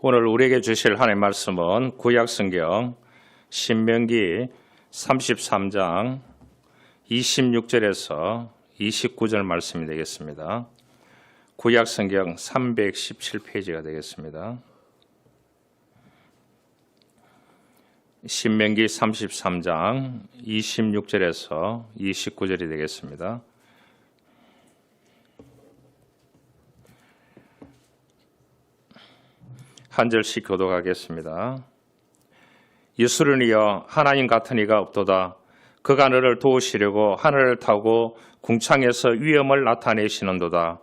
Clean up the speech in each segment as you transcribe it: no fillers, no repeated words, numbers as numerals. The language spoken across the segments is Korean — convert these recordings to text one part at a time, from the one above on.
오늘 우리에게 주실 하나님의 말씀은 구약성경 신명기 33장 26절에서 29절 말씀이 되겠습니다. 구약성경 317페이지가 되겠습니다. 신명기 33장 26절에서 29절이 되겠습니다. 한 절씩 교독하겠습니다. 이스라엘이여 하나님 같은 이가 없도다. 그가 너를 도우시려고 하늘을 타고 궁창에서 위엄을 나타내시는도다.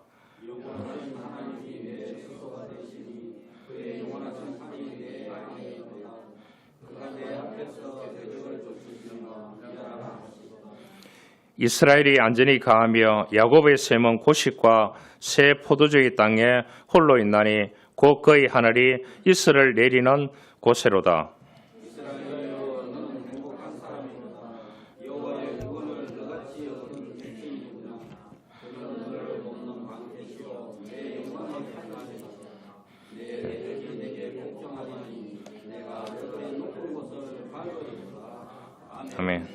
이스라엘이 안전히 가하며 야곱의 셈은 고식과 새 포도주의 땅에 홀로 있나니 곧 그의 하늘이 이슬을 내리는 곳에로다. 아멘.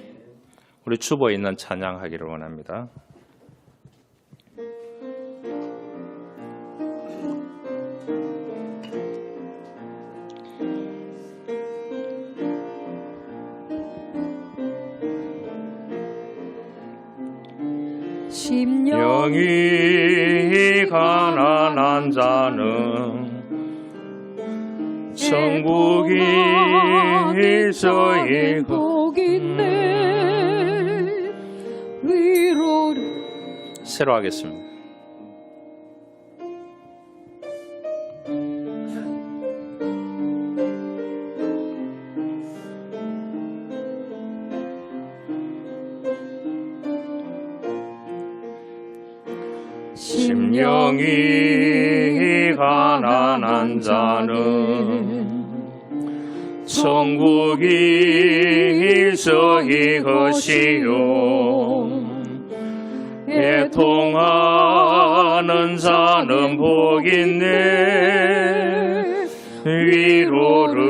우리 주보에 있는 찬양하기를 원합니다. 심령이 가난한 자는 천국이 저희 복 있네. 위로를 새로 하겠습니다. 심령이 가난한 자는 천국이 저희 것이요 애통하는 자는 복 있네. 위로를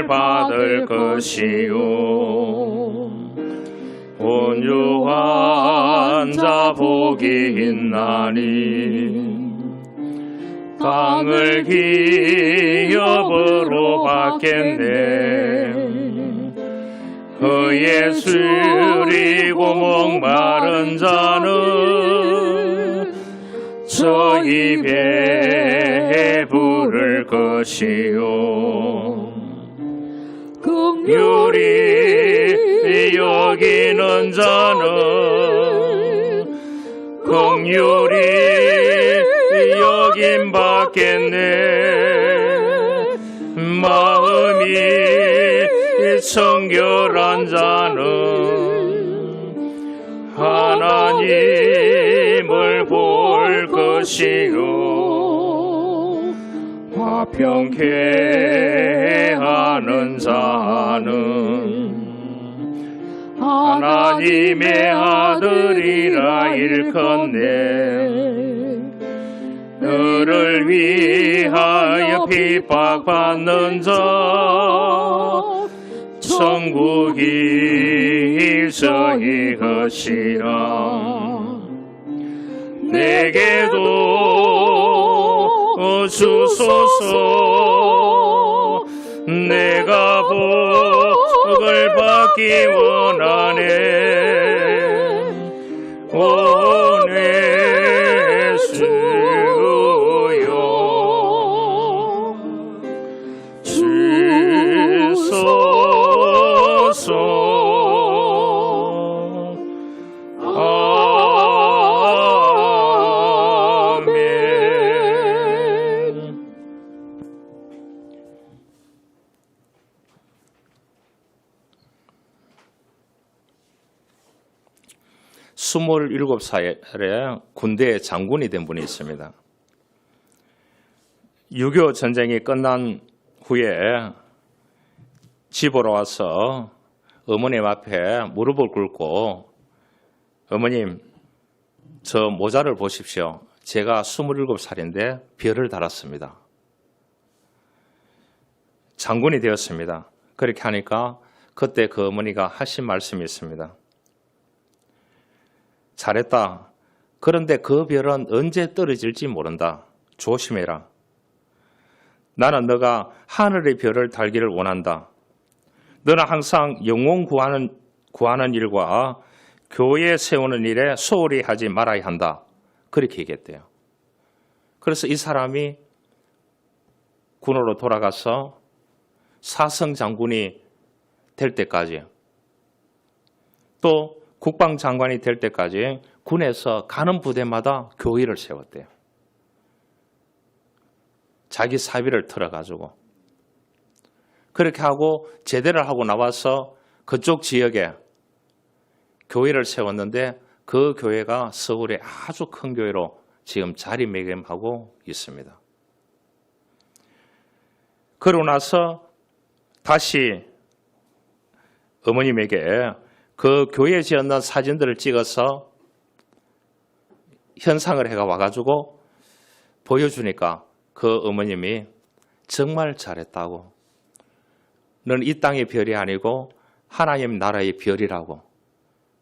받을 것이요 온유한 자 복이 있나니 강을 기업으로 받겠네. 그의 술이고 목마른 자는 저 입에 부를 것이요 긍휼히 여기는 자는 긍휼히 여김 받겠네. 마음이 청결한 자는 하나님을 볼 것이요 화평케 하는 자는 하나님의 아들이라 일컫네. 너를 위하여 핍박받는 자 천국이 저희 것이라. 내게도 주소서. 내가 복을 받기 원하네. 오 내 주여 주소서. 아멘. 27살에 군대 장군이 된 분이 있습니다. 6.25 전쟁이 끝난 후에 집으로 와서 어머님 앞에 무릎을 꿇고 어머님 저 모자를 보십시오. 제가 27살인데 별을 달았습니다. 장군이 되었습니다. 그렇게 하니까 그때 그 어머니가 하신 말씀이 있습니다. 잘했다. 그런데 그 별은 언제 떨어질지 모른다. 조심해라. 나는 너가 하늘의 별을 달기를 원한다. 너는 항상 영혼 구하는 일과 교회 세우는 일에 소홀히 하지 말아야 한다. 그렇게 얘기했대요. 그래서 이 사람이 군으로 돌아가서 사성장군이 될 때까지 또 국방장관이 될 때까지 군에서 가는 부대마다 교회를 세웠대요. 자기 사비를 털어가지고. 그렇게 하고 제대를 하고 나와서 그쪽 지역에 교회를 세웠는데 그 교회가 서울의 아주 큰 교회로 지금 자리매김하고 있습니다. 그러고 나서 다시 어머님에게 그 교회 지었는 사진들을 찍어서 현상을 해가 와가지고 보여주니까 그 어머님이 정말 잘했다고. 넌 이 땅의 별이 아니고 하나님 나라의 별이라고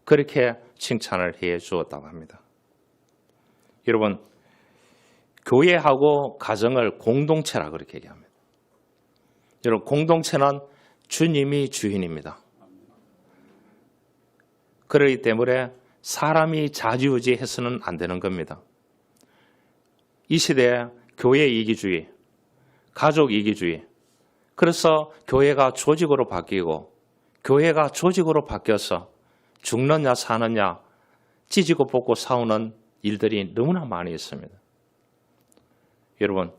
그렇게 칭찬을 해 주었다고 합니다. 여러분, 교회하고 가정을 공동체라 그렇게 얘기합니다. 여러분, 공동체는 주님이 주인입니다. 그렇기 때문에 사람이 좌지우지해서는 안 되는 겁니다. 이 시대에 교회 이기주의, 가족 이기주의, 그래서 교회가 조직으로 바뀌고 교회가 조직으로 바뀌어서 죽느냐 사느냐 찢고 뽑고 싸우는 일들이 너무나 많이 있습니다. 여러분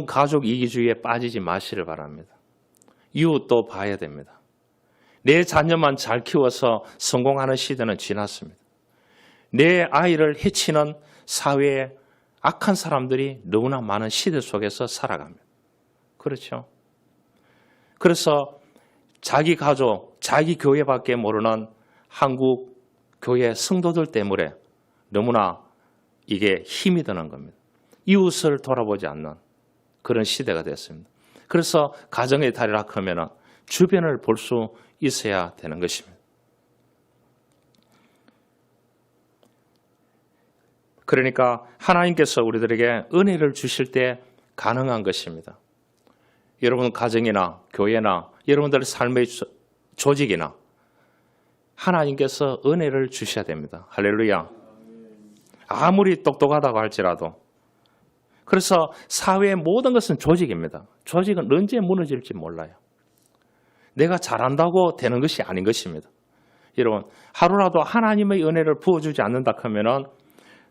가족 이기주의에 빠지지 마시길 바랍니다. 이웃도 봐야 됩니다. 내 자녀만 잘 키워서 성공하는 시대는 지났습니다. 내 아이를 해치는 사회에 악한 사람들이 너무나 많은 시대 속에서 살아갑니다. 그렇죠? 그래서 자기 가족, 자기 교회밖에 모르는 한국 교회 성도들 때문에 너무나 이게 힘이 드는 겁니다. 이웃을 돌아보지 않는 그런 시대가 됐습니다. 그래서 가정의 달이라 하면 주변을 볼 수 있어야 되는 것입니다. 그러니까 하나님께서 우리들에게 은혜를 주실 때 가능한 것입니다. 여러분 가정이나 교회나 여러분들의 삶의 조직이나 하나님께서 은혜를 주셔야 됩니다. 할렐루야. 아무리 똑똑하다고 할지라도. 그래서 사회의 모든 것은 조직입니다. 조직은 언제 무너질지 몰라요. 내가 잘한다고 되는 것이 아닌 것입니다. 여러분, 하루라도 하나님의 은혜를 부어주지 않는다 하면은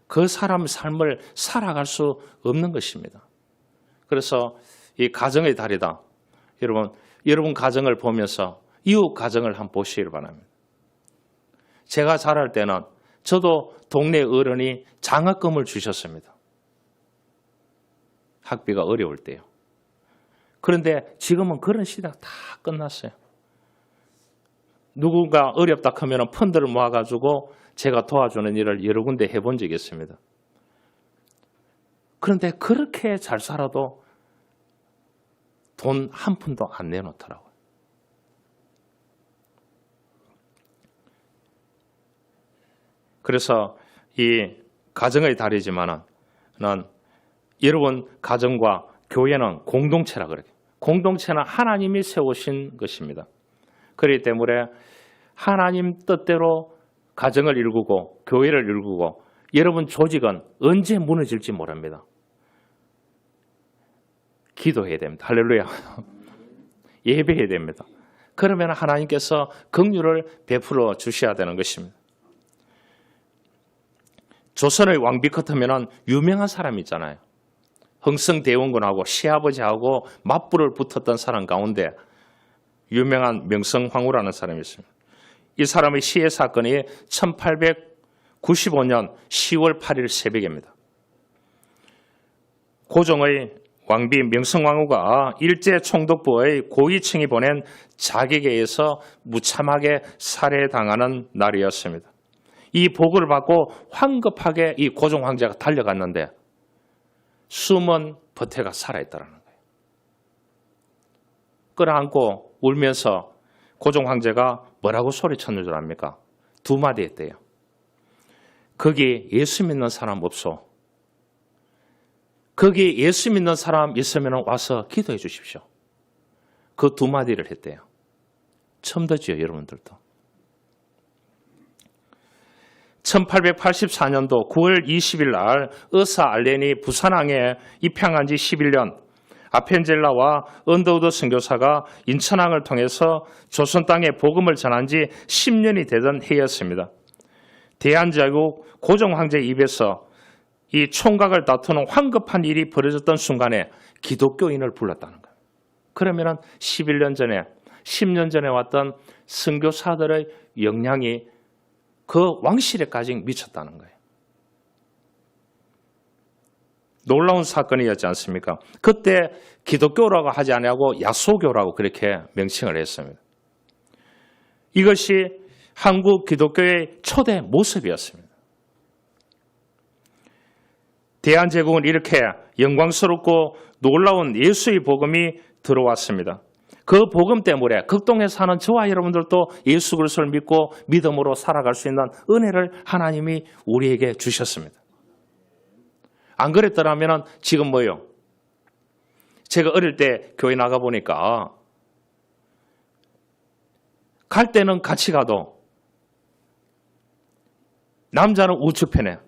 그 사람 삶을 살아갈 수 없는 것입니다. 그래서 이 가정의 달이다. 여러분 가정을 보면서 이웃 가정을 한번 보시길 바랍니다. 제가 자랄 때는 저도 동네 어른이 장학금을 주셨습니다. 학비가 어려울 때요. 그런데 지금은 그런 시대가 다 끝났어요. 누군가 어렵다 하면 펀드를 모아가지고 제가 도와주는 일을 여러 군데 해본 적이 있습니다. 그런데 그렇게 잘 살아도 돈 한 푼도 안 내놓더라고요. 그래서 이 가정의 달이지만은 여러분 가정과 교회는 공동체라 그래요. 공동체는 하나님이 세우신 것입니다. 그렇기 때문에 하나님 뜻대로 가정을 일구고 교회를 일구고 여러분 조직은 언제 무너질지 모릅니다. 기도해야 됩니다. 할렐루야. 예배해야 됩니다. 그러면 하나님께서 긍휼을 베풀어 주셔야 되는 것입니다. 조선의 왕비 같으면 유명한 사람이 있잖아요. 흥성대원군하고 시아버지하고 맞불을 붙었던 사람 가운데 유명한 명성황후라는 사람이 있습니다. 이 사람의 시해 사건이 1895년 10월 8일 새벽입니다. 고종의 왕비 명성황후가 일제총독부의 고위층이 보낸 자객에 의해서 무참하게 살해당하는 날이었습니다. 이 보고를 받고 황급하게 이 고종 황제가 달려갔는데 숨은 버태가 살아있다는 거예요. 끌어안고 울면서 고종 황제가 뭐라고 소리쳤는 줄 압니까? 두 마디 했대요. 거기 예수 믿는 사람 없소. 거기 예수 믿는 사람 있으면 와서 기도해 주십시오. 그 두 마디를 했대요. 처음 듣지요, 여러분들도. 1884년도 9월 20일 날 의사 알렌이 부산항에 입향한 지 11년, 아펜젤라와 언더우드 선교사가 인천항을 통해서 조선 땅에 복음을 전한 지 10년이 되던 해였습니다. 대한제국 고종 황제 입에서 이 총각을 다투는 황급한 일이 벌어졌던 순간에 기독교인을 불렀다는 거예요. 그러면 11년 전에, 10년 전에 왔던 선교사들의 영향이 그 왕실에까지 미쳤다는 거예요. 놀라운 사건이었지 않습니까? 그때 기독교라고 하지 아니하고 야소교라고 그렇게 명칭을 했습니다. 이것이 한국 기독교의 초대 모습이었습니다. 대한제국은 이렇게 영광스럽고 놀라운 예수의 복음이 들어왔습니다. 그 복음 때문에 극동에 사는 저와 여러분들도 예수 그리스도를 믿고 믿음으로 살아갈 수 있는 은혜를 하나님이 우리에게 주셨습니다. 안 그랬더라면 지금 뭐요? 제가 어릴 때 교회 나가보니까 갈 때는 같이 가도 남자는 우측 편에,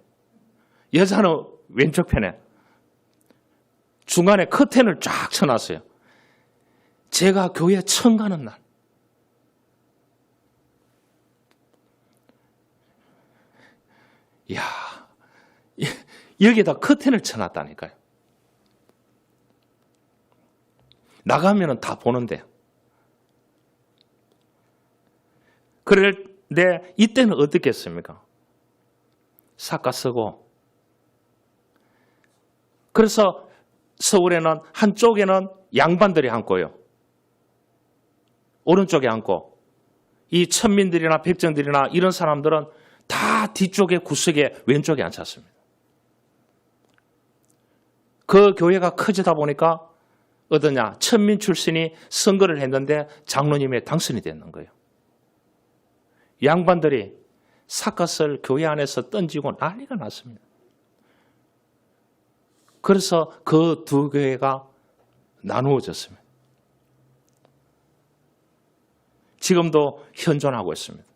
여자는 왼쪽 편에 중간에 커튼을 쫙 쳐놨어요. 제가 교회 처음 가는 날. 이야, 여기에다 커튼을 쳐놨다니까요. 나가면은 다 보는데. 그런데 이때는 어떻겠습니까? 삭가 쓰고. 그래서 서울에는 한쪽에는 양반들이 앉고요. 오른쪽에 앉고 이 천민들이나 백정들이나 이런 사람들은 다 뒤쪽에 구석에 왼쪽에 앉았습니다. 그 교회가 커지다 보니까 어떠냐? 천민 출신이 선거를 했는데 장로님에 당선이 됐는 거예요. 양반들이 삿갓을 교회 안에서 던지고 난리가 났습니다. 그래서 그 두 교회가 나누어졌습니다. 지금도 현존하고 있습니다.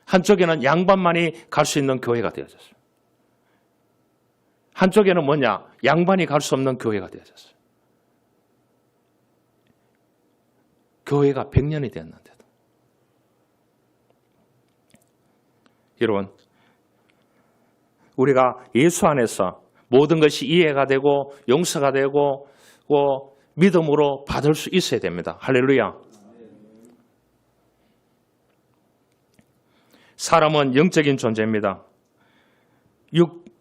한쪽에는 양반만이 갈 수 있는 교회가 되어졌습니다. 한쪽에는 뭐냐? 양반이 갈 수 없는 교회가 되어졌어요. 교회가 100년이 됐는데도. 여러분, 우리가 예수 안에서 모든 것이 이해가 되고 용서가 되고 믿음으로 받을 수 있어야 됩니다. 할렐루야. 사람은 영적인 존재입니다.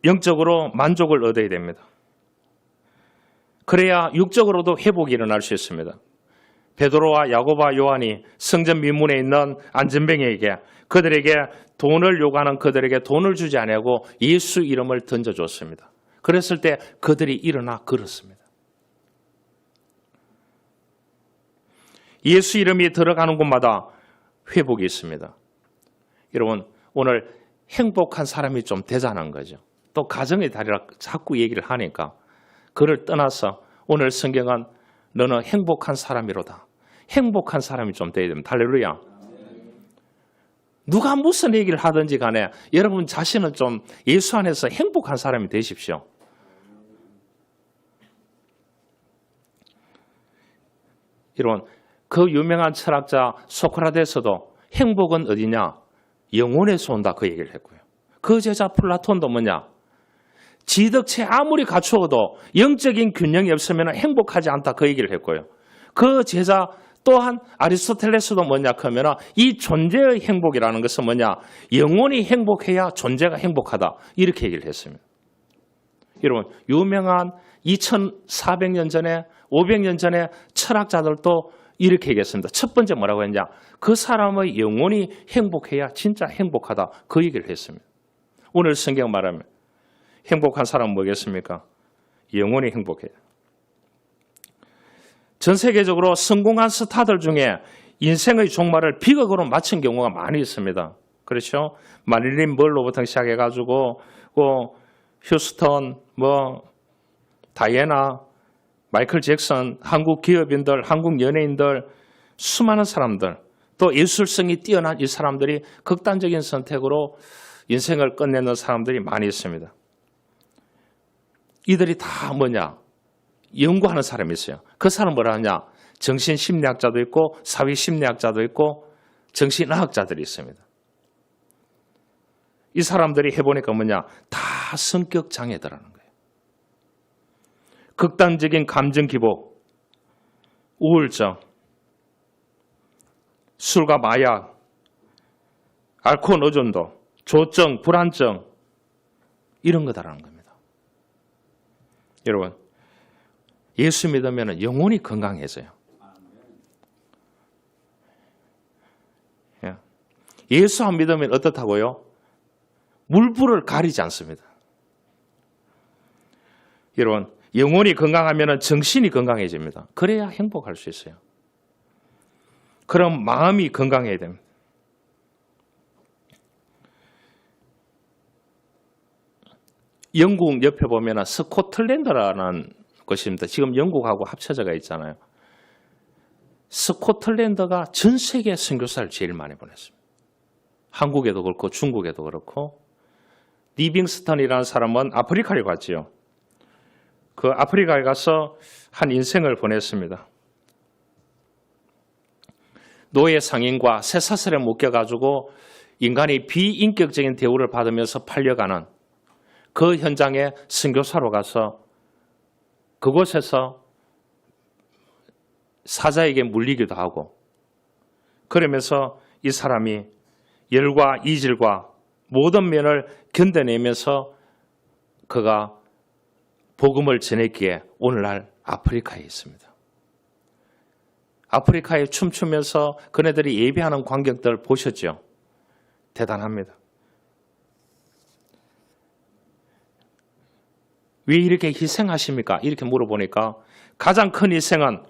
영적으로 만족을 얻어야 됩니다. 그래야 육적으로도 회복이 일어날 수 있습니다. 베드로와 야고보와 요한이 성전 민문에 있는 안전병에게 그들에게 돈을 요구하는 그들에게 돈을 주지 아니하고 예수 이름을 던져줬습니다. 그랬을 때 그들이 일어나 걸었습니다. 예수 이름이 들어가는 곳마다 회복이 있습니다. 여러분, 오늘 행복한 사람이 좀 되자는 거죠. 또 가정의 달이라 자꾸 얘기를 하니까 그를 떠나서 오늘 성경은 너는 행복한 사람이로다. 행복한 사람이 좀 돼야 됩니다. 할렐루야. 누가 무슨 얘기를 하든지 간에 여러분 자신은 좀 예수 안에서 행복한 사람이 되십시오. 여러분, 그 유명한 철학자 소크라테스도 행복은 어디냐? 영혼에서 온다 그 얘기를 했고요. 그 제자 플라톤도 뭐냐? 지덕체 아무리 갖추어도 영적인 균형이 없으면 행복하지 않다 그 얘기를 했고요. 그 제자 또한 아리스토텔레스도 뭐냐 하면 이 존재의 행복이라는 것은 뭐냐? 영혼이 행복해야 존재가 행복하다 이렇게 얘기를 했습니다. 여러분, 유명한 2400년 전에 500년 전에 철학자들도 이렇게 얘기했습니다. 첫 번째 뭐라고 했냐? 그 사람의 영혼이 행복해야 진짜 행복하다 그 얘기를 했습니다. 오늘 성경 말하면 행복한 사람은 뭐겠습니까? 영혼이 행복해요. 전 세계적으로 성공한 스타들 중에 인생의 종말을 비극으로 마친 경우가 많이 있습니다. 그렇죠? 마릴린 먼로부터 시작해가지고 휴스턴, 다이애나, 마이클 잭슨, 한국 기업인들, 한국 연예인들, 수많은 사람들, 또 예술성이 뛰어난 이 사람들이 극단적인 선택으로 인생을 끝내는 사람들이 많이 있습니다. 이들이 다 뭐냐? 연구하는 사람이 있어요. 그 사람 뭐라 하냐? 정신심리학자도 있고 사회심리학자도 있고 정신의학자들이 있습니다. 이 사람들이 해보니까 뭐냐? 다 성격 장애들하는 거예요. 극단적인 감정 기복, 우울증, 술과 마약, 알코올 의존도, 조증, 불안증 이런 거다라는 겁니다. 여러분, 예수 믿으면 영혼이 건강해져요. 예수 안 믿으면 어떻다고요? 물불을 가리지 않습니다. 여러분, 영혼이 건강하면 정신이 건강해집니다. 그래야 행복할 수 있어요. 그럼 마음이 건강해야 됩니다. 영국 옆에 보면 스코틀랜드라는 곳입니다. 지금 영국하고 합쳐져가 있잖아요. 스코틀랜드가 전 세계 선교사를 제일 많이 보냈습니다. 한국에도 그렇고 중국에도 그렇고. 리빙스턴이라는 사람은 아프리카에 갔지요. 그 아프리카에 가서 한 인생을 보냈습니다. 노예 상인과 쇠사슬에 묶여가지고 인간이 비인격적인 대우를 받으면서 팔려가는 그 현장에 선교사로 가서 그곳에서 사자에게 물리기도 하고 그러면서 이 사람이 열과 이질과 모든 면을 견뎌내면서 그가 복음을 전했기에 오늘날 아프리카에 있습니다. 아프리카에 춤추면서 그네들이 예배하는 광경들 보셨죠? 대단합니다. 왜 이렇게 희생하십니까? 이렇게 물어보니까 가장 큰 희생은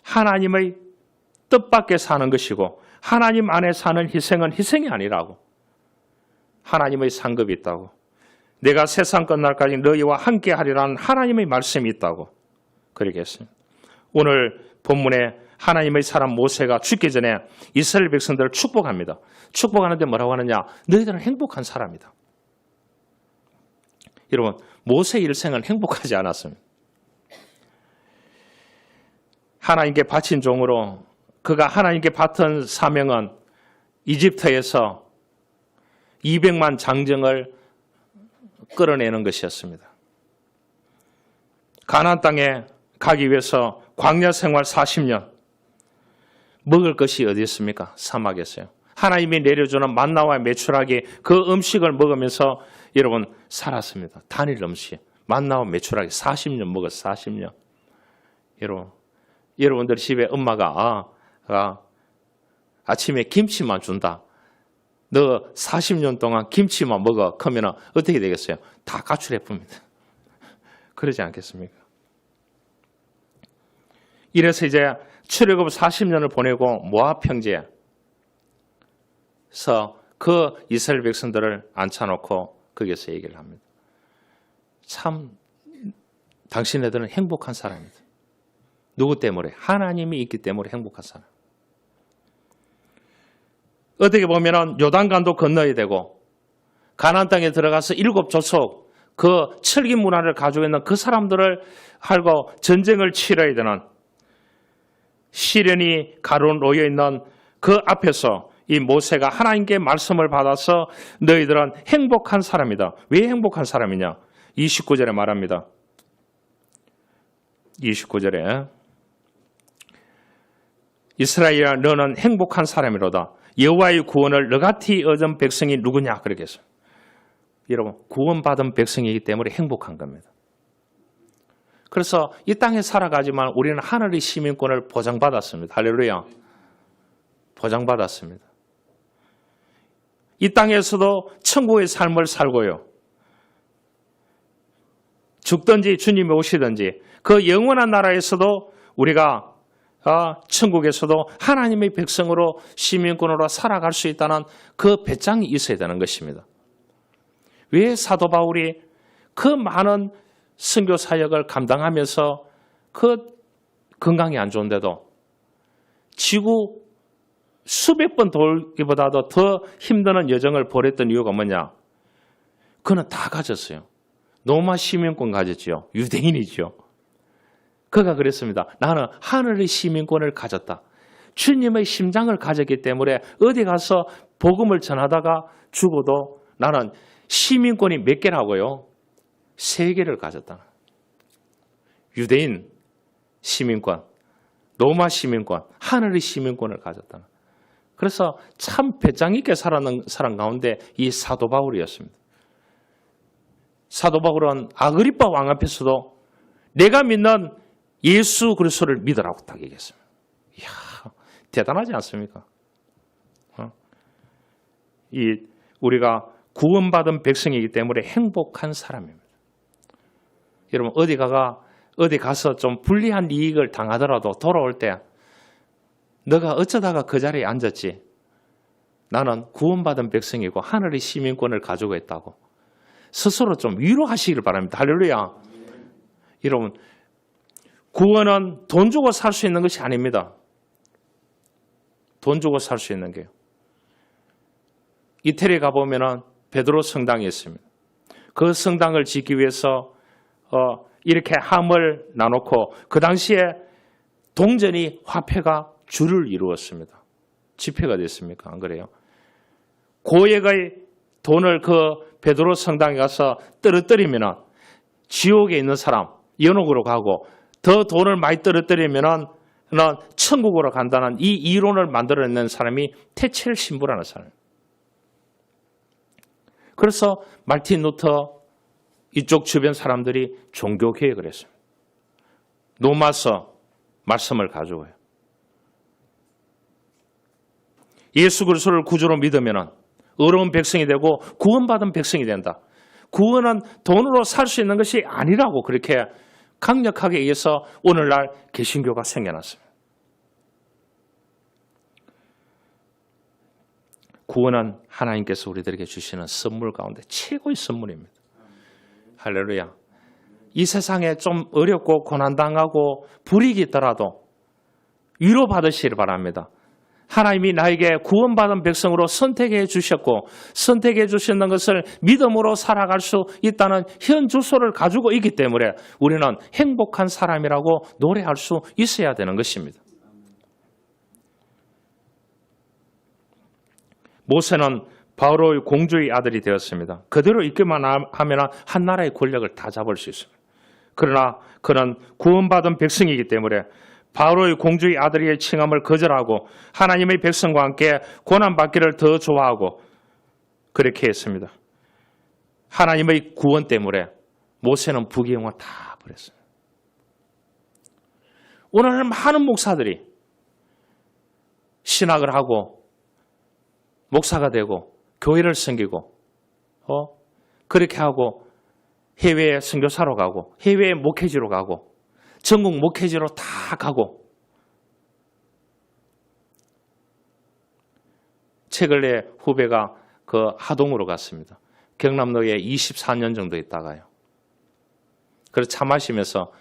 하나님의 뜻밖에 사는 것이고 하나님 안에 사는 희생은 희생이 아니라고. 하나님의 상급이 있다고. 내가 세상 끝날까지 너희와 함께 하리라는 하나님의 말씀이 있다고. 그렇게 했습니다. 오늘 본문에 하나님의 사람 모세가 죽기 전에 이스라엘 백성들을 축복합니다. 축복하는데 뭐라고 하느냐? 너희들은 행복한 사람이다. 여러분, 모세 일생은 행복하지 않았습니다. 하나님께 바친 종으로 그가 하나님께 받은 사명은 이집트에서 200만 장정을 끌어내는 것이었습니다. 가나안 땅에 가기 위해서 광야 생활 40년. 먹을 것이 어디 있습니까? 사막이었어요. 하나님이 내려주는 만나와 메추라기 그 음식을 먹으면서 여러분 살았습니다. 단일 음식. 만나와 메추라기 40년 먹었어요. 40년. 여러분들 집에 엄마가 아침에 김치만 준다. 너 40년 동안 김치만 먹어. 그러면 어떻게 되겠어요? 다 가출해 봅니다. 그러지 않겠습니까? 이래서 이제 출애굽 40년을 보내고 모압 평지에서 그 이스라엘 백성들을 앉혀놓고 거기서 얘기를 합니다. 참 당신네들은 행복한 사람이다. 누구 때문에? 하나님이 있기 때문에 행복한 사람. 어떻게 보면 요단강도 건너야 되고 가나안 땅에 들어가서 7족속 그 철기 문화를 가지고 있는 그 사람들을 하고 전쟁을 치러야 되는 시련이 가로로 놓여 있는 그 앞에서 이 모세가 하나님께 말씀을 받아서 너희들은 행복한 사람이다. 왜 행복한 사람이냐? 29절에 말합니다. 29절에 이스라엘아 너는 행복한 사람이로다. 여호와의 구원을 너같이 얻은 백성이 누구냐? 그렇게 했어요. 여러분 구원받은 백성이기 때문에 행복한 겁니다. 그래서 이 땅에 살아가지만 우리는 하늘의 시민권을 보장받았습니다. 할렐루야. 보장받았습니다. 이 땅에서도 천국의 삶을 살고요. 죽든지 주님이 오시든지 그 영원한 나라에서도 우리가 천국에서도 하나님의 백성으로 시민권으로 살아갈 수 있다는 그 배짱이 있어야 되는 것입니다. 왜 사도 바울이 그 많은 선교 사역을 감당하면서 그 건강이 안 좋은데도 지구 수백 번 돌기보다도 더 힘든 여정을 벌였던 이유가 뭐냐? 그는 다 가졌어요. 로마 시민권 가졌죠. 유대인이죠. 그가 그랬습니다. 나는 하늘의 시민권을 가졌다. 주님의 심장을 가졌기 때문에 어디 가서 복음을 전하다가 죽어도 나는 시민권이 몇 개라고요? 3개를 가졌다. 유대인 시민권, 로마 시민권, 하늘의 시민권을 가졌다. 그래서 참 배짱 있게 살아난 사람 가운데 이 사도 바울이었습니다. 사도 바울은 아그리빠 왕 앞에서도 내가 믿는 예수 그리스도를 믿으라고 딱 얘기했습니다. 이야, 대단하지 않습니까? 우리가 구원받은 백성이기 때문에 행복한 사람입니다. 여러분 어디 가서 좀 불리한 이익을 당하더라도 돌아올 때 너가 어쩌다가 그 자리에 앉았지? 나는 구원받은 백성이고 하늘의 시민권을 가지고 있다고 스스로 좀 위로하시기를 바랍니다. 할렐루야. 여러분 구원은 돈 주고 살 수 있는 것이 아닙니다. 돈 주고 살 수 있는 게요. 이태리에 가보면 베드로 성당이 있습니다. 그 성당을 짓기 위해서 이렇게 함을 나놓고 그 당시에 동전이 화폐가 줄을 이루었습니다. 지폐가 됐습니까? 안 그래요? 고액의 돈을 그 베드로 성당에 가서 떨어뜨리면 지옥에 있는 사람 연옥으로 가고 더 돈을 많이 떨어뜨리면 천국으로 간다는 이 이론을 만들어낸 사람이 테첼 신부라는 사람입니다. 그래서 말틴 루터 이쪽 주변 사람들이 종교 개혁을 했습니다. 로마서 말씀을 가져와요. 예수 그리스도를 구주로 믿으면 의로운 백성이 되고 구원받은 백성이 된다. 구원은 돈으로 살 수 있는 것이 아니라고 그렇게 강력하게 얘기해서 오늘날 개신교가 생겨났습니다. 구원은 하나님께서 우리들에게 주시는 선물 가운데 최고의 선물입니다. 할렐루야. 이 세상에 좀 어렵고 고난당하고 불이익이 있더라도 위로받으시길 바랍니다. 하나님이 나에게 구원받은 백성으로 선택해 주셨고 선택해 주셨는 것을 믿음으로 살아갈 수 있다는 현 주소를 가지고 있기 때문에 우리는 행복한 사람이라고 노래할 수 있어야 되는 것입니다. 모세는 바로의 공주의 아들이 되었습니다. 그대로 있기만 하면 한 나라의 권력을 다 잡을 수 있습니다. 그러나 그는 구원받은 백성이기 때문에 바로의 공주의 아들의 칭함을 거절하고 하나님의 백성과 함께 고난받기를 더 좋아하고 그렇게 했습니다. 하나님의 구원 때문에 모세는 부귀영화 다 버렸어요. 오늘 많은 목사들이 신학을 하고 목사가 되고 교회를 섬기고 그렇게 하고 해외에 선교사로 가고 해외에 목회지로 가고 전국 목회지로 다 가고 최근에 후배가 그 하동으로 갔습니다. 경남도에 24년 정도 있다가요. 그래서 차 마시면서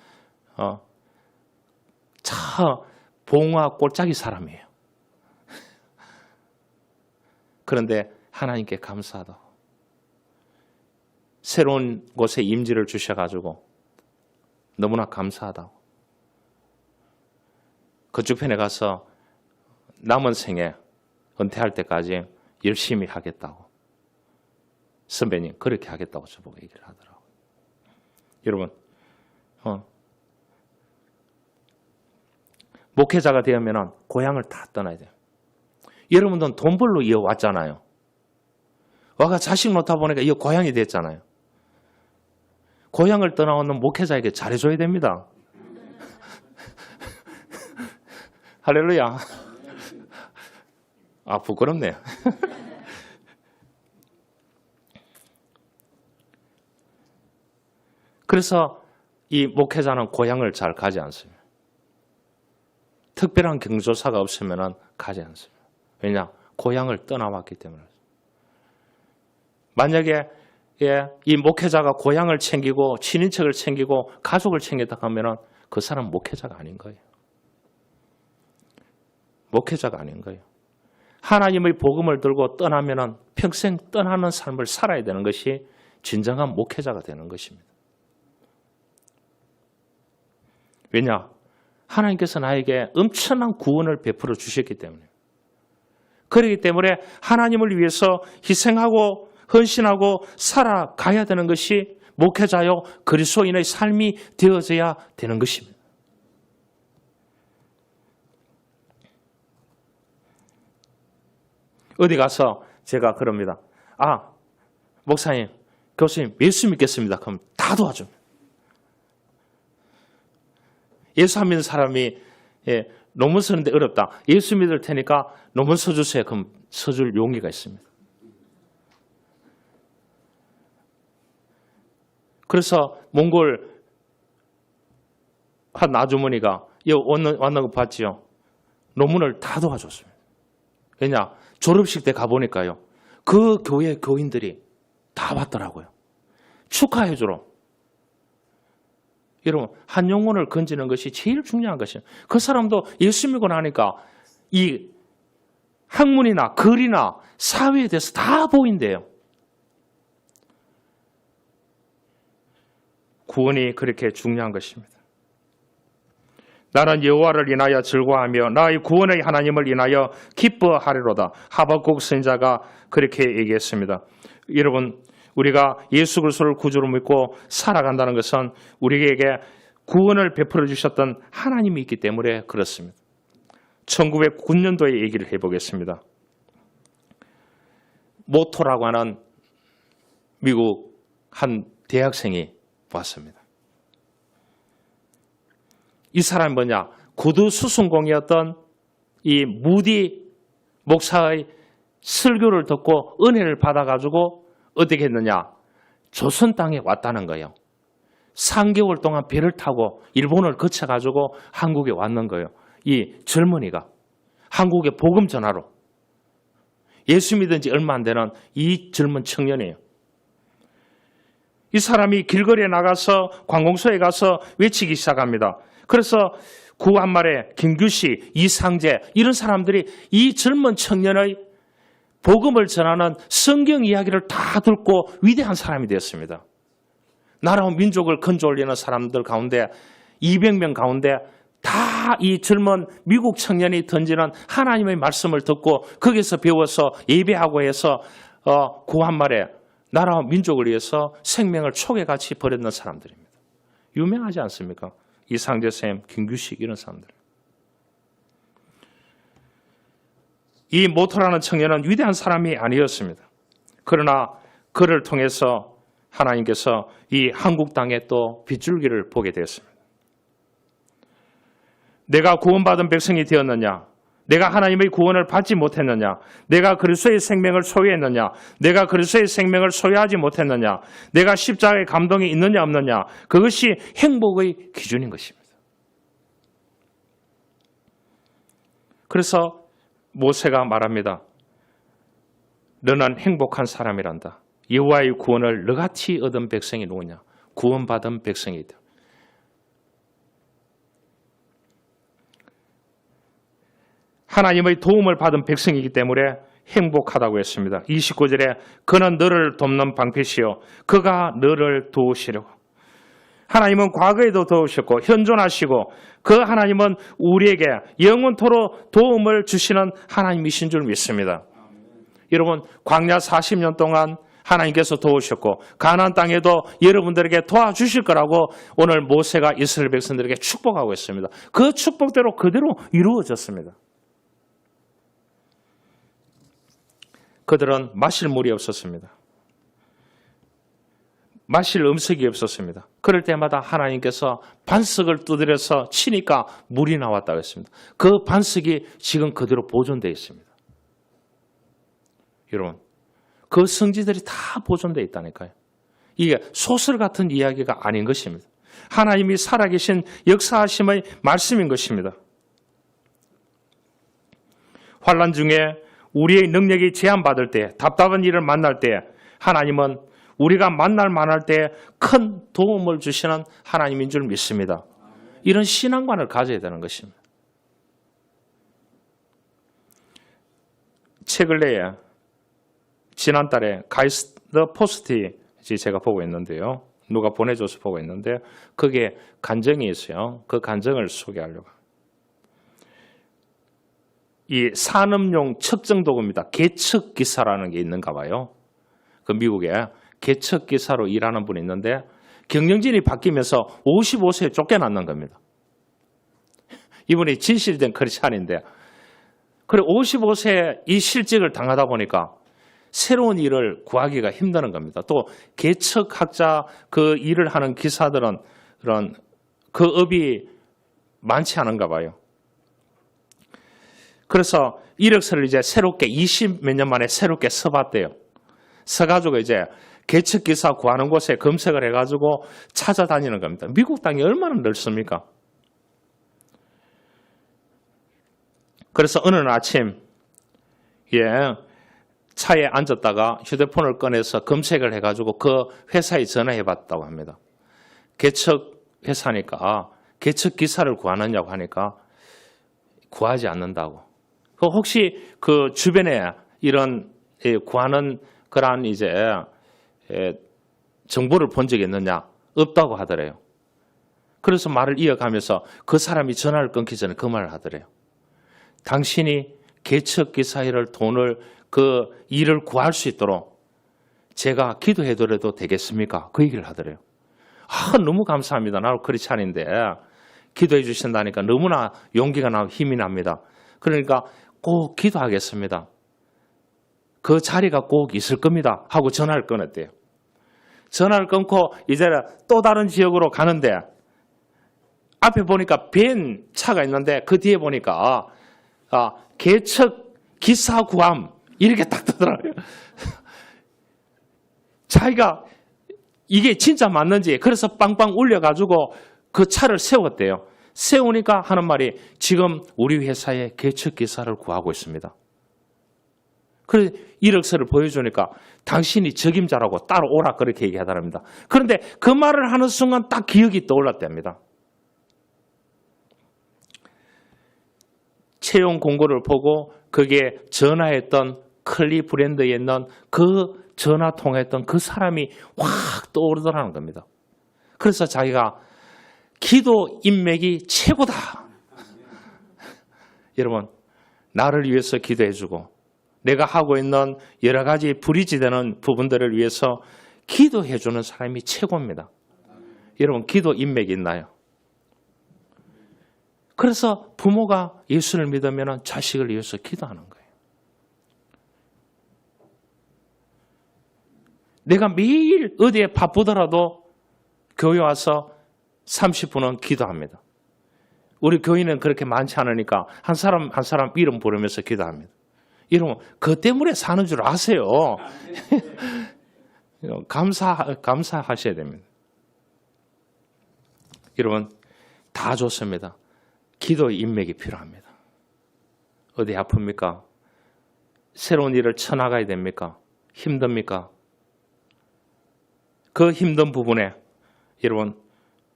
차 봉화 꼴짝이 사람이에요. 그런데 하나님께 감사하다. 새로운 곳에 임지를 주셔가지고 너무나 감사하다고. 그쪽 편에 가서 남은 생에 은퇴할 때까지 열심히 하겠다고. 선배님 그렇게 하겠다고 저보고 얘기를 하더라고요. 여러분 목회자가 되면 고향을 다 떠나야 돼요. 여러분들은 돈 벌러 이어왔잖아요. 와가 자식 놓다 보니까 이 고향이 됐잖아요. 고향을 떠나오는 목회자에게 잘해줘야 됩니다. 할렐루야. 아, 부끄럽네요. 그래서 이 목회자는 고향을 잘 가지 않습니다. 특별한 경조사가 없으면 가지 않습니다. 왜냐? 고향을 떠나왔기 때문에. 만약에 이 목회자가 고향을 챙기고 친인척을 챙기고 가족을 챙겼다 하면 그 사람 목회자가 아닌 거예요. 목회자가 아닌 거예요. 하나님의 복음을 들고 떠나면 평생 떠나는 삶을 살아야 되는 것이 진정한 목회자가 되는 것입니다. 왜냐? 하나님께서 나에게 엄청난 구원을 베풀어 주셨기 때문에. 그렇기 때문에 하나님을 위해서 희생하고 헌신하고 살아가야 되는 것이 목회자요 그리스도인의 삶이 되어져야 되는 것입니다. 어디 가서 제가 그럽니다. 목사님, 교수님 예수 믿겠습니다. 그럼 다 도와줍니다. 예수 안 믿는 사람이 논문 쓰는데 어렵다. 예수 믿을 테니까 논문 써주세요. 그럼 써줄 용기가 있습니다. 그래서 몽골 한 아주머니가 왔는 거 봤지요. 논문을 다 도와줬습니다. 왜냐? 졸업식 때 가보니까요. 그 교회 교인들이 다 왔더라고요. 축하해주러. 여러분, 한 영혼을 건지는 것이 제일 중요한 것이에요. 그 사람도 예수 믿고 나니까 이 학문이나 글이나 사회에 대해서 다 보인대요. 구원이 그렇게 중요한 것입니다. 나는 여호와를 인하여 즐거워하며 나의 구원의 하나님을 인하여 기뻐하리로다. 하박국 선지자가 그렇게 얘기했습니다. 여러분, 우리가 예수 그리스도를 구주로 믿고 살아간다는 것은 우리에게 구원을 베풀어 주셨던 하나님이 있기 때문에 그렇습니다. 1909년도에 얘기를 해보겠습니다. 모토라고 하는 미국 한 대학생이 왔습니다. 이 사람이 뭐냐? 구두 수순공이었던 이 무디 목사의 설교를 듣고 은혜를 받아가지고 어떻게 했느냐? 조선 땅에 왔다는 거예요. 3개월 동안 배를 타고 일본을 거쳐가지고 한국에 왔는 거예요. 이 젊은이가 한국에 복음 전하러. 예수 믿은 지 얼마 안 되는 이 젊은 청년이에요. 이 사람이 길거리에 나가서 관공서에 가서 외치기 시작합니다. 그래서 구한말에 김규식, 이상재 이런 사람들이 이 젊은 청년의 복음을 전하는 성경 이야기를 다 듣고 위대한 사람이 되었습니다. 나라와 민족을 건져올리는 사람들 가운데 200명 가운데 다 이 젊은 미국 청년이 던지는 하나님의 말씀을 듣고 거기서 배워서 예배하고 해서 구한말에 나라와 민족을 위해서 생명을 촉에같이 버렸는 사람들입니다. 유명하지 않습니까? 이상재 쌤, 김규식 이런 사람들. 이 모토라는 청년은 위대한 사람이 아니었습니다. 그러나 그를 통해서 하나님께서 이 한국 땅에 또 빗줄기를 보게 되었습니다. 내가 구원받은 백성이 되었느냐? 내가 하나님의 구원을 받지 못했느냐? 내가 그리스도의 생명을 소유했느냐? 내가 그리스도의 생명을 소유하지 못했느냐? 내가 십자가의 감동이 있느냐 없느냐? 그것이 행복의 기준인 것입니다. 그래서 모세가 말합니다. 너는 행복한 사람이란다. 여호와의 구원을 너같이 얻은 백성이 누구냐? 구원받은 백성이다. 하나님의 도움을 받은 백성이기 때문에 행복하다고 했습니다. 29절에 그는 너를 돕는 방패시요 그가 너를 도우시려고. 하나님은 과거에도 도우셨고 현존하시고 그 하나님은 우리에게 영원토록 도움을 주시는 하나님이신 줄 믿습니다. 여러분, 광야 40년 동안 하나님께서 도우셨고 가나안 땅에도 여러분들에게 도와주실 거라고 오늘 모세가 이스라엘 백성들에게 축복하고 있습니다. 그 축복대로 그대로 이루어졌습니다. 그들은 마실 물이 없었습니다. 마실 음식이 없었습니다. 그럴 때마다 하나님께서 반석을 두드려서 치니까 물이 나왔다고 했습니다. 그 반석이 지금 그대로 보존되어 있습니다. 여러분, 그 성지들이 다 보존되어 있다니까요. 이게 소설 같은 이야기가 아닌 것입니다. 하나님이 살아계신 역사하심의 말씀인 것입니다. 환난 중에 우리의 능력이 제한받을 때, 답답한 일을 만날 때 하나님은 우리가 만날 만할 때 큰 도움을 주시는 하나님인 줄 믿습니다. 이런 신앙관을 가져야 되는 것입니다. 책을 내에 지난달에 가이스트 포스트 제가 보고 있는데요. 누가 보내줘서 보고 있는데 그게 간증이 있어요. 그 간증을 소개하려고. 이 산업용 측정도구입니다. 계측 기사라는 게 있는가 봐요. 그 미국에 계측 기사로 일하는 분이 있는데 경영진이 바뀌면서 55세에 쫓겨났는 겁니다. 이분이 진실된 크리스찬인데 그래 55세에 이 실직을 당하다 보니까 새로운 일을 구하기가 힘드는 겁니다. 또 계측학자 그 일을 하는 기사들은 그런 그 업이 많지 않은가 봐요. 그래서 이력서를 이제 새롭게 20 몇 년 만에 새롭게 써봤대요. 써가지고 이제 계측 기사 구하는 곳에 검색을 해가지고 찾아다니는 겁니다. 미국 땅이 얼마나 넓습니까? 그래서 어느 아침 차에 앉았다가 휴대폰을 꺼내서 검색을 해가지고 그 회사에 전화해봤다고 합니다. 계측 회사니까 계측 기사를 구하느냐고 하니까 구하지 않는다고. 혹시 그 주변에 이런 구하는 그러한 이제 정보를 본 적이 있느냐? 없다고 하더래요. 그래서 말을 이어가면서 그 사람이 전화를 끊기 전에 그 말을 하더래요. 당신이 계측 기사 일을 돈을 그 일을 구할 수 있도록 제가 기도해드려도 되겠습니까? 그 얘기를 하더래요. 너무 감사합니다. 나도 크리스찬인데 기도해 주신다니까 너무나 용기가 나고 힘이 납니다. 그러니까 꼭 기도하겠습니다. 그 자리가 꼭 있을 겁니다. 하고 전화를 끊었대요. 전화를 끊고 이제 또 다른 지역으로 가는데 앞에 보니까 벤 차가 있는데 그 뒤에 보니까 계측 기사 구함 이렇게 딱 뜨더라고요. 자기가 이게 진짜 맞는지 그래서 빵빵 울려가지고 그 차를 세웠대요. 세우니까 하는 말이 지금 우리 회사에 계측 기사를 구하고 있습니다. 그래서 이력서를 보여주니까 당신이 적임자라고 따로 오라 그렇게 얘기하더랍니다. 그런데 그 말을 하는 순간 딱 기억이 떠올랐답니다. 채용 공고를 보고 거기에 전화했던 클리브랜드에 있는 그 전화 통화했던 그 사람이 확 떠오르더라는 겁니다. 그래서 자기가 기도 인맥이 최고다. 여러분, 나를 위해서 기도해주고 내가 하고 있는 여러 가지 불이지되는 부분들을 위해서 기도해주는 사람이 최고입니다. 여러분, 기도 인맥이 있나요? 그래서 부모가 예수를 믿으면 자식을 위해서 기도하는 거예요. 내가 매일 어디에 바쁘더라도 교회 와서 30분은 기도합니다. 우리 교인은 그렇게 많지 않으니까 한 사람 한 사람 이름 부르면서 기도합니다. 여러분, 그 때문에 사는 줄 아세요. 감사하셔야 됩니다. 여러분, 다 좋습니다. 기도의 인맥이 필요합니다. 어디 아픕니까? 새로운 일을 쳐나가야 됩니까? 힘듭니까? 그 힘든 부분에 여러분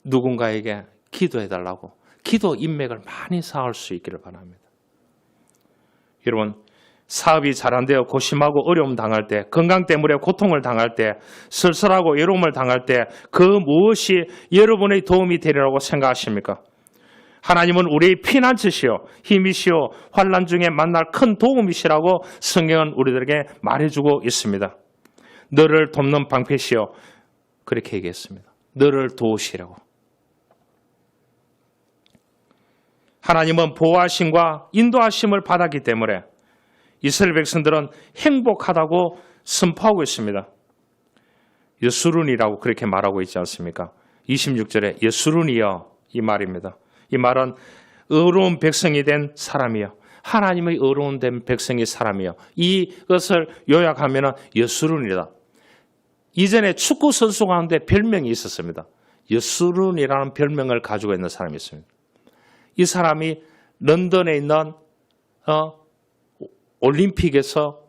누군가에게 기도해달라고 기도 인맥을 많이 쌓을 수 있기를 바랍니다. 여러분, 사업이 잘 안 되어 고심하고 어려움 당할 때, 건강 때문에 고통을 당할 때, 쓸쓸하고 외로움을 당할 때 그 무엇이 여러분의 도움이 되리라고 생각하십니까? 하나님은 우리의 피난처시요 힘이시요 환난 중에 만날 큰 도움이시라고 성경은 우리들에게 말해주고 있습니다. 너를 돕는 방패시요 그렇게 얘기했습니다. 너를 도우시라고. 하나님은 보호하심과 인도하심을 받았기 때문에 이스라엘 백성들은 행복하다고 선포하고 있습니다. 여수룬이라고 그렇게 말하고 있지 않습니까? 26절에 여수룬이여 이 말입니다. 이 말은 의로운 백성이 된 사람이요. 하나님의 의로운 된 백성이 사람이요. 이것을 요약하면 여수룬이다. 이전에 축구 선수 가운데 별명이 있었습니다. 여수룬이라는 별명을 가지고 있는 사람이 있습니다. 이 사람이 런던에 있는 올림픽에서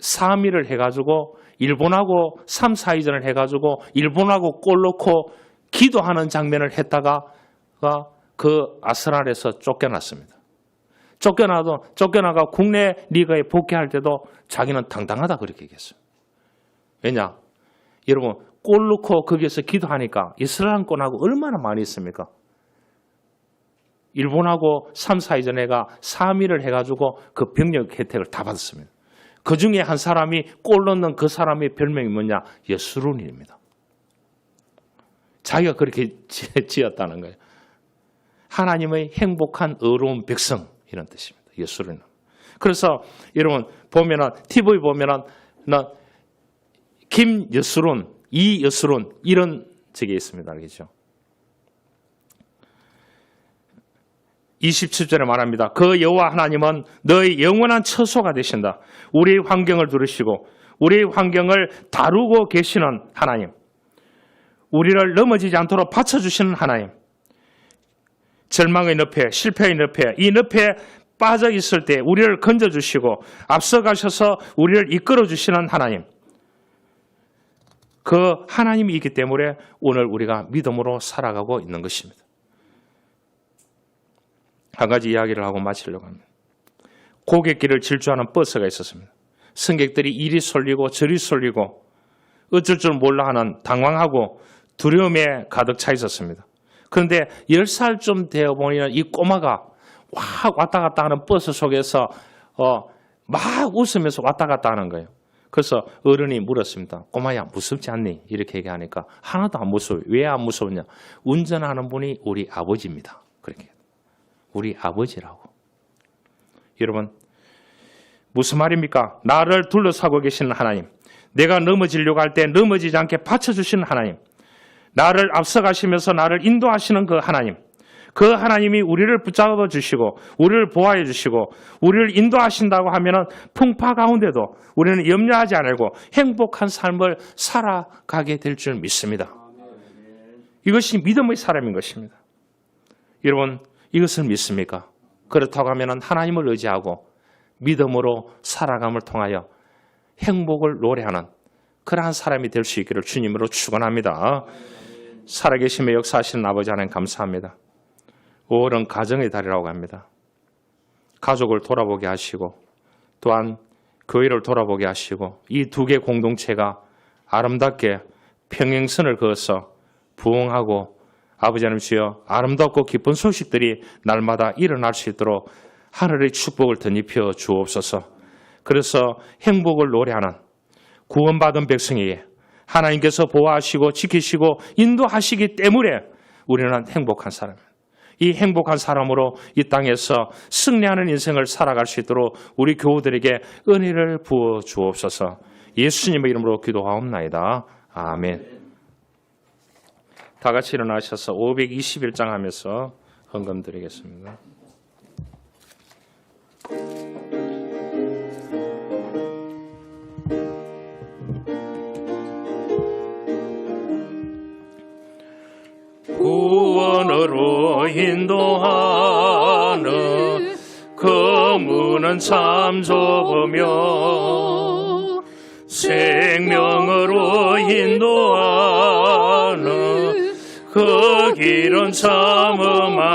3위를 해가지고 일본하고 3, 4위전을 해가지고 일본하고 골 넣고 기도하는 장면을 했다가 그 아스날에서 쫓겨났습니다. 쫓겨나가 국내 리그에 복귀할 때도 자기는 당당하다 그렇게 얘기했어요. 왜냐? 여러분 골 넣고 거기에서 기도하니까 이스라엘권하고 얼마나 많이 있습니까? 일본하고 3, 4위전 해가 3위를 해가지고 그 병력 혜택을 다 받았습니다. 그 중에 한 사람이 골 넣는 그 사람의 별명이 뭐냐? 예수룬입니다. 자기가 그렇게 지었다는 거예요. 하나님의 행복한 의로운 백성 이런 뜻입니다. 예수룬. 그래서 여러분 보면은 TV 보면은 김예수룬, 이예수룬 이런 적이 있습니다. 알겠죠? 27절에 말합니다. 그 여호와 하나님은 너의 영원한 처소가 되신다. 우리의 환경을 들으시고 우리의 환경을 다루고 계시는 하나님. 우리를 넘어지지 않도록 받쳐주시는 하나님. 절망의 늪에, 실패의 늪에, 이 늪에 빠져 있을 때 우리를 건져주시고 앞서가셔서 우리를 이끌어주시는 하나님. 그 하나님이 있기 때문에 오늘 우리가 믿음으로 살아가고 있는 것입니다. 한 가지 이야기를 하고 마치려고 합니다. 고갯길을 질주하는 버스가 있었습니다. 승객들이 이리 쏠리고 저리 쏠리고 어쩔 줄 몰라 하는 당황하고 두려움에 가득 차 있었습니다. 그런데 10살쯤 되어 보니 이 꼬마가 확 왔다 갔다 하는 버스 속에서 막 웃으면서 왔다 갔다 하는 거예요. 그래서 어른이 물었습니다. 꼬마야 무섭지 않니? 이렇게 얘기하니까 하나도 안 무서워요. 왜 안 무서웠냐? 운전하는 분이 우리 아버지입니다. 그렇게. 우리 아버지라고. 여러분 무슨 말입니까? 나를 둘러싸고 계시는 하나님. 내가 넘어지려고 할 때 넘어지지 않게 받쳐주시는 하나님. 나를 앞서가시면서 나를 인도하시는 그 하나님. 그 하나님이 우리를 붙잡아 주시고 우리를 보호해 주시고 우리를 인도하신다고 하면은 풍파 가운데도 우리는 염려하지 않고 행복한 삶을 살아가게 될 줄 믿습니다. 이것이 믿음의 사람인 것입니다. 여러분 이것을 믿습니까? 그렇다고 하면은 하나님을 의지하고 믿음으로 살아감을 통하여 행복을 노래하는 그러한 사람이 될 수 있기를 주님으로 축원합니다. 살아계심에 역사하시는 아버지 하나님 감사합니다. 5월은 가정의 달이라고 합니다. 가족을 돌아보게 하시고 또한 교회를 돌아보게 하시고 이 두 개 공동체가 아름답게 평행선을 그어서 부흥하고 아버지 하나님 주여 아름답고 기쁜 소식들이 날마다 일어날 수 있도록 하늘의 축복을 덧입혀 주옵소서. 그래서 행복을 노래하는 구원받은 백성에게 하나님께서 보호하시고 지키시고 인도하시기 때문에 우리는 행복한 사람입니다. 이 행복한 사람으로 이 땅에서 승리하는 인생을 살아갈 수 있도록 우리 교우들에게 은혜를 부어 주옵소서. 예수님의 이름으로 기도하옵나이다. 아멘. 다 같이 일어나셔서 521장 하면서 헌금 드리겠습니다. 구원으로 인도하는 그 문은 참 좁으며 생명으로 인도하는 그 길은 참 험하다.